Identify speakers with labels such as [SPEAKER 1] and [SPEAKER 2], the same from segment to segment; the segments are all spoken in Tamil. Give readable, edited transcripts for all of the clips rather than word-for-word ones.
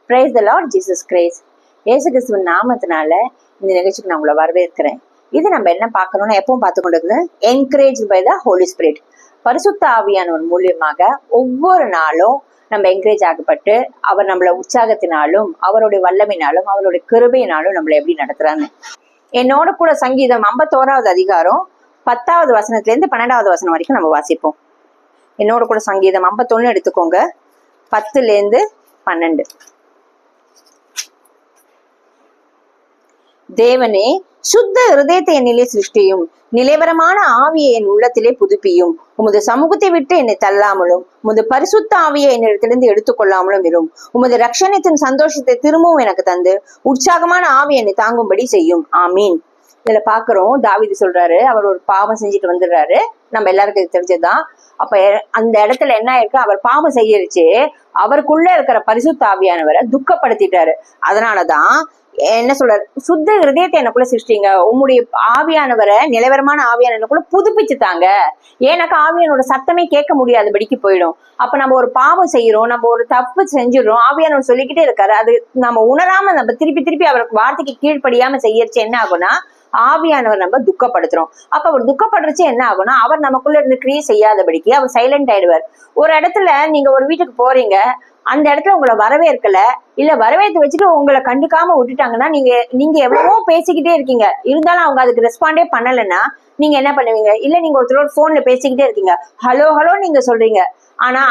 [SPEAKER 1] Praise the Lord Jesus Christ. இயேசு கிறிஸ்துவின் நாமத்தினால இந்த நிகழ்ச்சிக்கு நான் உங்களை வரவேற்கிறேன். இது நம்ம என்ன பார்க்கணும்னா, எப்பவும் பார்த்து கொண்டு encourage by the Holy Spirit, பரிசுத்த ஆவியானவர் மூலியமாக ஒவ்வொரு நாளும் நம்ம என்கரேஜ் ஆகப்பட்டு அவர் நம்மள உற்சாகத்தினாலும் அவருடைய வல்லமையினாலும் அவருடைய கிருபையினாலும் நம்மளை எப்படி நடத்துறாங்க. என்னோட கூட சங்கீதம் 51வது அதிகாரம் 10வது வசனத்திலேருந்து 12வது வசனம் வரைக்கும் நம்ம வாசிப்போம். என்னோட கூட சங்கீதம் 51 எடுத்துக்கோங்க, 10லேருந்து 12. தேவனே, சுத்த இருதயத்தை என்னிலே சிருஷ்டியும், நிலைவரமான ஆவியை என் உள்ளத்திலே புதுப்பியும். உமது சமூகத்தை விட்டு என்னை தள்ளாமலும் உமது பரிசுத்த ஆவியை என்னிடத்திலிருந்து எடுத்துக்கொள்ளாமலும் இரும். உமது ரட்சணத்தின் சந்தோஷத்தை திரும்பவும் எனக்கு தந்து உற்சாகமான ஆவி என்னை தாங்கும்படி செய்யும். ஆமீன். இதுல பாக்குறோம், தாவீது சொல்றாரு, அவர் ஒரு பாவம் செஞ்சுட்டு வந்துடுறாரு. நம்ம எல்லாருக்கும் தெரிஞ்சதுதான். அப்ப அந்த இடத்துல என்ன ஆயிருக்கு, அவர் பாவம் செய்யறிச்சு அவருக்குள்ள இருக்கிற பரிசுத்த ஆவியானவரை துக்கப்படுத்திட்டாரு. அதனாலதான் என்ன சொல்றாரு, சுத்த இருதயத்தை எனக்குள்ள சிருஷ்டிங்க, உம்முடைய ஆவியானவரை நிலவரமான ஆவியானவருக்குள்ள புதுப்பிச்சு தாங்க. ஏன்னாக்கா ஆவியானோட சத்தமே கேட்க முடியாதபடிக்கு போயிடும். அப்ப நம்ம ஒரு பாவம் செய்யறோம், நம்ம ஒரு தப்பு செஞ்சிடறோம், ஆவியானவர் சொல்லிக்கிட்டே இருக்காரு. அது நம்ம உணராம நம்ம திருப்பி அவருக்கு வார்த்தைக்கு கீழ்ப்படியாம செய்யறச்சு என்ன ஆகும்னா, ஆவியானவர் நம்ம துக்கப்படுத்துறோம். அப்ப அவர் துக்கப்படுறச்சு என்ன ஆகும்னா, அவர் நமக்குள்ள இருந்து கிரியை செய்யாதபடிக்கு அவர் சைலண்ட் ஆயிடுவார். ஒரு இடத்துல நீங்க ஒரு வீட்டுக்கு போறீங்க, அந்த இடத்துல உங்களை வரவேற்கல, இல்ல வரவேற்று வச்சுட்டு உங்களை கண்டுக்காம விட்டுட்டாங்கன்னா, நீங்க எவ்வளவோ பேசிக்கிட்டே இருக்கீங்க, இருந்தாலும் அவங்க அதுக்கு ரெஸ்பாண்டே பண்ணலைன்னா நீங்க என்ன பண்ணுவீங்க? இல்ல நீங்க ஒருத்தரோட போன்ல பேசிக்கிட்டே இருக்கீங்க, ஹலோ ஹலோ நீங்க சொல்றீங்க, ஆனா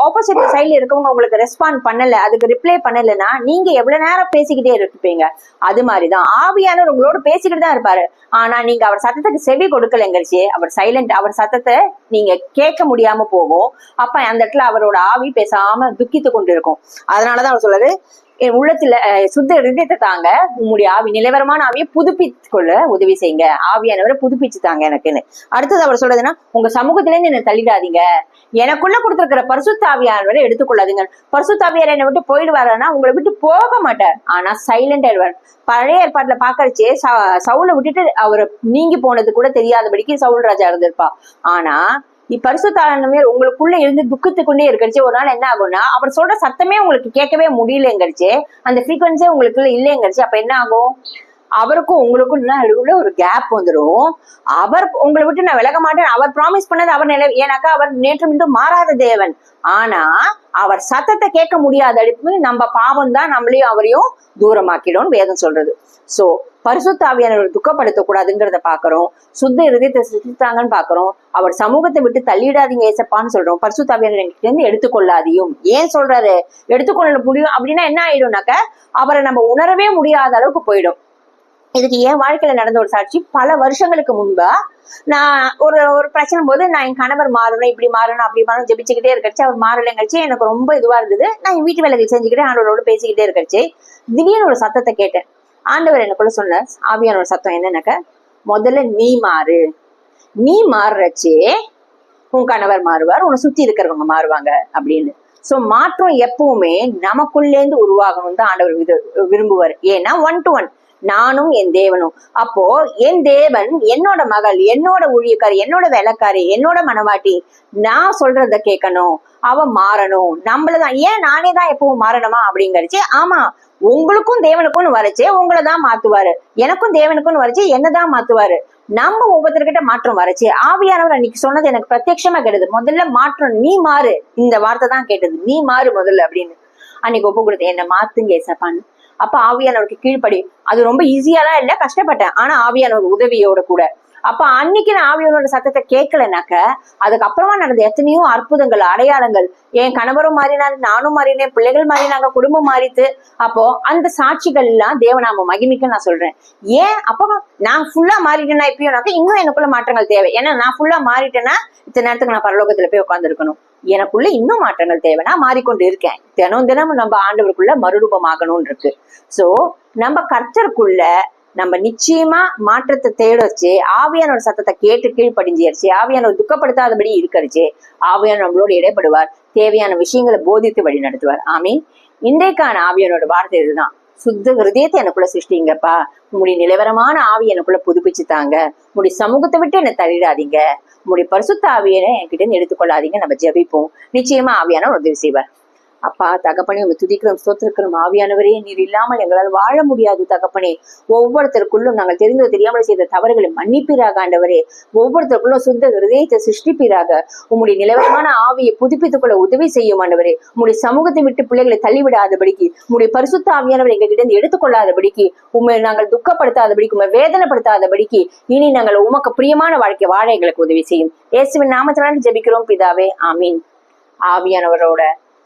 [SPEAKER 1] ஆப்போசிட் சைட்ல இருக்கவங்க உங்களுக்கு ரெஸ்பாண்ட் பண்ணல, அதுக்கு ரிப்ளை பண்ணலைன்னா நீங்க எவ்வளவு நேரம் பேசிக்கிட்டே இருப்பீங்க. அது மாதிரிதான் ஆவியானவர் உங்களோட பேசிக்கிட்டு தான் இருப்பாரு. ஆனா நீங்க அவர் சத்தத்துக்கு செவி கொடுக்கலங்கரிச்சு அவர் சைலண்ட், அவர் சத்தத்தை நீங்க கேட்க முடியாம போகும். அப்ப அந்த இடத்துல அவரோட ஆவி பேசாம துக்கித்து கொண்டு இருக்கும். அதனாலதான் அவர் சொல்றாரு, என் உள்ளத்துல சுத்த இருதயத்தை தாங்க, உங்களுடைய ஆவி நிலவரமான ஆவியை புதுப்பித்து கொள்ள உதவி செய்யுங்க, ஆவியானவரை புதுப்பிச்சு தாங்க எனக்குன்னு. அடுத்தது அவர் சொல்றதுன்னா, உங்க சமூகத்துல இருந்து என்ன தள்ளிடாதீங்க, எனக்குள்ள கொடுத்திருக்கிற பரிசுத்த ஆவியானவரை எடுத்துக்கொள்ளாதீங்க. பரிசுத்த ஆவியார் என்னை விட்டு போயிடுவாருன்னா உங்களை விட்டு போக மாட்டார், ஆனா சைலண்ட் ஆயிடுவார். பழைய ஏற்பாட்டுல பாக்கறச்சு சவுலை விட்டுட்டு அவரை நீங்கி போனது கூட தெரியாதபடிக்கு சவுல் ராஜா இருந்திருப்பா. ஆனா பரிசுத்தாவியானவர் உங்களுக்குள்ள இருந்து துக்கத்து கொண்டே இருக்கிறச்சு ஒரு நாள் என்ன ஆகும்னா, அவர் சொல்ற சத்தமே உங்களுக்கு கேட்கவே முடியலங்கிறச்சு, அந்த ஃப்ரீக்வன்சியே உங்களுக்குள்ள இல்லைங்கிறச்சு. அப்ப என்ன ஆகும், அவருக்கும் உங்களுக்கும் நடுவுல ஒரு கேப் வந்துடும். அவர் உங்களை விட்டு நான் விலக மாட்டேன், அவர் ப்ராமிஸ் பண்ணது அவர் ஏன்னாக்கா அவர் நேற்று மீண்டும் மாறாத தேவன். ஆனா அவர் சத்தத்தை கேட்க முடியாத அடிப்பு நம்ம பாவம் தான் நம்மளையும் அவரையும் தூரமாக்கிடும் வேதம் சொல்றது. சோ பரிசுத்த ஆவியானவர் துக்கப்படுத்த கூடாதுங்கிறத பாக்குறோம். சுத்த இருதயத்தை சிருஷ்டித்தாங்கன்னு பாக்குறோம். அவர் சமூகத்தை விட்டு தள்ளிடாதீங்க ஏசப்பான்னு சொல்றோம். பரிசுத்த ஆவியானவர் என்கிட்ட இருந்து எடுத்துக்கொள்ளாதையும். ஏன் சொல்றாரு எடுத்துக்கொள்ள முடியும் அப்படின்னா என்ன ஆயிடும்னாக்க, அவரை நம்ம உணரவே முடியாத அளவுக்கு போயிடும். இதுக்கு என் வாழ்க்கையில நடந்த ஒரு சாட்சி. பல வருஷங்களுக்கு முன்பா நான் ஒரு பிரச்சனை போது, நான் என் கணவர் மாறணும், இப்படி மாறணும், அப்படி மாறணும் ஜெபிச்சுக்கிட்டே இருக்கச்சு, அவர் மாறலைங்கச்சு. எனக்கு ரொம்ப இதுவா இருந்தது. நான் என் வீட்டு வேலைகள் செஞ்சுக்கிட்டே ஆண்டவரோட பேசிக்கிட்டே இருக்கச்சு, திடீர்னு ஒரு சத்தத்தை கேட்டேன். ஆண்டவர் எனக்குள்ள சொன்ன ஆவியான ஒரு சத்தம் என்னன்னாக்க, முதல்ல நீ மாறு, நீ மாறுறச்சே உன் கணவர் மாறுவார், உன்னை சுத்தி இருக்கிறவங்க மாறுவாங்க அப்படின்னு. சோ மாற்றம் எப்பவுமே நமக்குள்ளேந்து உருவாகணும் தான் ஆண்டவர் விரும்புவார். ஏன்னா 1 to 1 நானும் என் தேவனும். அப்போ என் தேவன் என்னோட மகள், என்னோட ஊழியக்காரி, என்னோட வேலைக்காரி, என்னோட மனவாட்டி, நான் சொல்றத கேட்கணும், அவ மாறணும். நம்மளதான் ஏன் நானே தான் எப்பவும் மாறணுமா அப்படிங்கறச்சு. ஆமா, உங்களுக்கும் தேவனுக்கும் வரைச்சே உங்களை தான் மாத்துவாரு, எனக்கும் தேவனுக்கும் வரைச்சே என்னதான் மாத்துவாரு. நம்ம ஒவ்வொருத்தர்கிட்ட மாற்றம் வரைச்சு. ஆவியானவர் அன்னைக்கு சொன்னது எனக்கு பிரத்யட்சமா கேட்டது, முதல்ல மாற்றம், நீ மாறு. இந்த வார்த்தை தான் கேட்டது, நீ மாறு முதல்ல அப்படின்னு. அன்னைக்கு ஒப்பு கொடுத்தேன், என்ன மாத்துங்க ஏசப்பான்னு. அப்ப ஆவியானவருக்கு கீழ்ப்படி. அது ரொம்ப ஈஸியாலாம் இல்ல, கஷ்டப்பட்டேன். ஆனா ஆவியானவர் உதவியோட கூட. அப்ப அன்னைக்கு நான் ஆவியானோட சத்தத்தை கேட்கலனாக்க, அதுக்கப்புறமா நடந்த எத்தனையோ அற்புதங்கள், அடையாளங்கள், என் கணவரும் மாறினாரு, நானும் மாறினேன், பிள்ளைகள் மாறினாங்க, குடும்பம் மாறித்து. அப்போ அந்த சாட்சிகள் எல்லாம் தேவநாம மகிமைக்கு நான் சொல்றேன். ஏன் அப்ப நான் ஃபுல்லா மாறிட்டேன்னா இப்பயோனாக்க இன்னும் எனக்குள்ள மாற்றங்கள் தேவை. ஏன்னா நான் ஃபுல்லா மாறிட்டேன்னா இத்தனை நேரத்துக்கு நான் பரலோகத்துல போய் உட்காந்துருக்கணும். எனக்குள்ள இன்னும் மாற்றங்கள் தேவை. நான் மாறிக்கொண்டு இருக்கேன். தினம் நம்ம ஆண்டவருக்குள்ள மறுரூபமாகணும்னு இருக்கு. சோ நம்ம கர்த்தருக்குள்ள நம்ம நிச்சயமா மாற்றத்தை தேடச்சு, ஆவியானோட சத்தத்தை கேட்டு கீழ்ப்படிஞ்சிருச்சு, ஆவியானவர் துக்கப்படுத்தாதபடி இருக்கரிச்சு, ஆவியானவர் நம்மளோட இடைப்படுவார், தேவையான விஷயங்களை போதித்து வழி நடத்துவார். ஆமீன். இன்றைக்கான ஆவியானோட வார்த்தை இதுதான், சுத்த ஹிருதயத்தை எனக்குள்ள சிருஷ்டிங்கப்பா, உங்களுடைய நிலவரமான ஆவி எனக்குள்ள புதுப்பிச்சு தாங்க, உங்களுடைய சமூகத்தை விட்டு என்னை தள்ளிடாதீங்க, உங்களுடைய பரிசுத்த ஆவியனை என்கிட்ட இருந்து எடுத்துக்கொள்ளாதீங்க. நம்ம ஜெபிப்போம், நிச்சயமா ஆவியான உதவி செய்வார். அப்பா தகப்பனே உங்க துதிக்கிறோம், ஸ்தோத்திரிக்கிறோம். ஆவியானவரே, நீர் இல்லாமல் எங்களால் வாழ முடியாது தகப்பனே. ஒவ்வொருத்தருக்குள்ளும் நாங்கள் தெரிந்தோ தெரியாமல் செய்த தவறுகளை மன்னிப்பீராக ஆண்டவரே. ஒவ்வொருத்தருக்குள்ளும் சுத்த ஹிருதயத்தை சிருஷ்டிப்பீராக. உம்முடைய நிலவரமான ஆவியை புதுப்பித்துக் கொள்ள உதவி செய்யும் ஆண்டவரே. உம்முடைய சமூகத்தை விட்டு பிள்ளைகளை தள்ளிவிடாதபடிக்கு, உம்முடைய பரிசுத்த ஆவியானவர் எங்ககிட்ட இருந்து எடுத்துக்கொள்ளாதபடிக்கு, உண்மை நாங்கள் துக்கப்படுத்தாதபடிக்கு, உண்மை வேதனைப்படுத்தாதபடிக்கு, இனி நாங்கள் உமக்கு பிரியமான வாழ்க்கை வாழ எங்களுக்கு உதவி செய்யும். இயேசுவின் நாமத்தினால் ஜெபிக்கிறோம் பிதாவே, ஆமீன். ஆவியானவரோட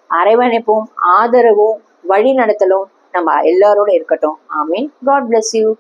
[SPEAKER 1] அரவணைப்பும் ஆதரவும் வழி நடத்தலும் நம்ம எல்லாரோட இருக்கட்டும். ஆமீன். God bless you.